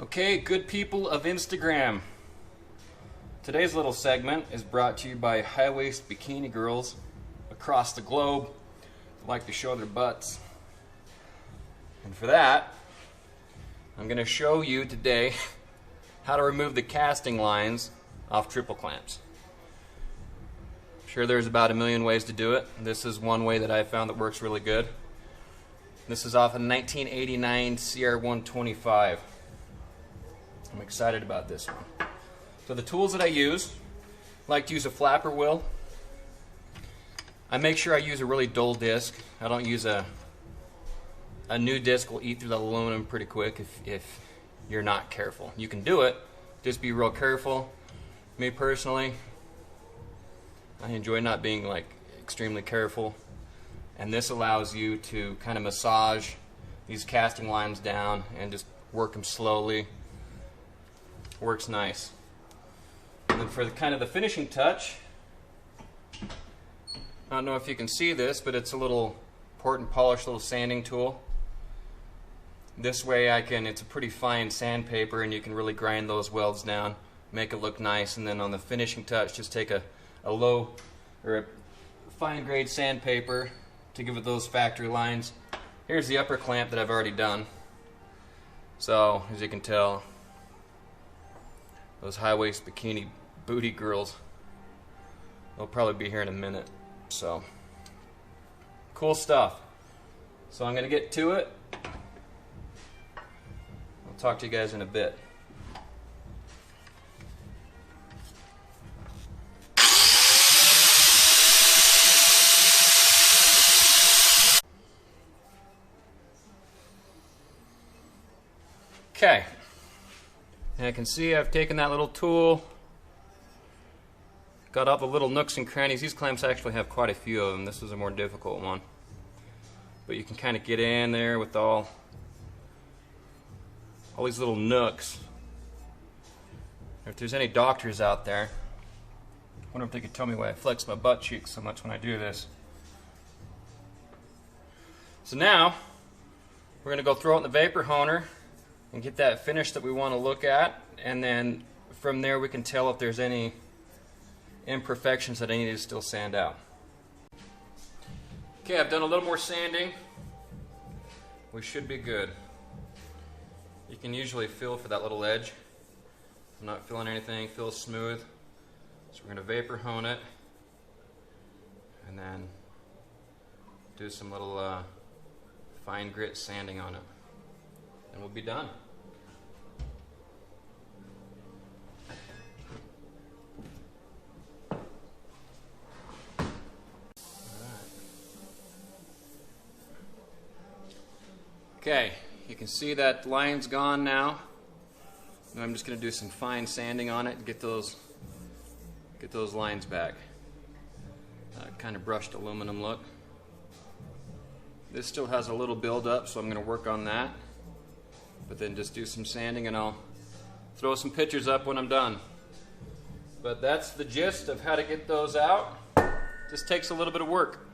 Okay, good people of Instagram. Today's little segment is brought to you by high-waist bikini girls across the globe who like to show their butts. And for that, I'm going to show you today how to remove the casting lines off triple clamps. I'm sure there's about a million ways to do it. This is one way that I found that works really good. This is off a 1989 CR125. I'm excited about this one. So the tools that I use, I like to use a flapper wheel. I make sure I use a really dull disc. I don't use a new disc will eat through the aluminum pretty quick if you're not careful. You can do it, just be real careful. Me personally, I enjoy not being like extremely careful, and this allows you to kind of massage these casting lines down and just work them slowly. Works nice. And then for the kind of the finishing touch, I don't know if you can see this, but it's a little port and polish little sanding tool. This way it's a pretty fine sandpaper and you can really grind those welds down, make it look nice, and then on the finishing touch just take a low or a fine grade sandpaper to give it those factory lines. Here's the upper clamp that I've already done. So as you can tell, those high-waist bikini booty girls, they'll probably be here in a minute. So cool stuff. So I'm gonna get to it. I'll talk to you guys in a bit. Okay, and I can see I've taken that little tool, got all the little nooks and crannies. These clamps actually have quite a few of them. This is a more difficult one. But you can kind of get in there with all these little nooks. If there's any doctors out there, I wonder if they could tell me why I flex my butt cheeks so much when I do this. So now, we're going to go throw it in the vapor honer and get that finish that we want to look at, and then from there we can tell if there's any imperfections that I need to still sand out. Okay, I've done a little more sanding. We should be good. You can usually feel for that little edge. I'm not feeling anything, feels smooth. So we're going to vapor hone it and then do some little fine grit sanding on it. And we'll be done. Okay, you can see that line's gone now. And I'm just going to do some fine sanding on it and get those lines back. Kind of brushed aluminum look. This still has a little build-up, so I'm going to work on that. But then just do some sanding and I'll throw some pictures up when I'm done. But that's the gist of how to get those out. Just takes a little bit of work.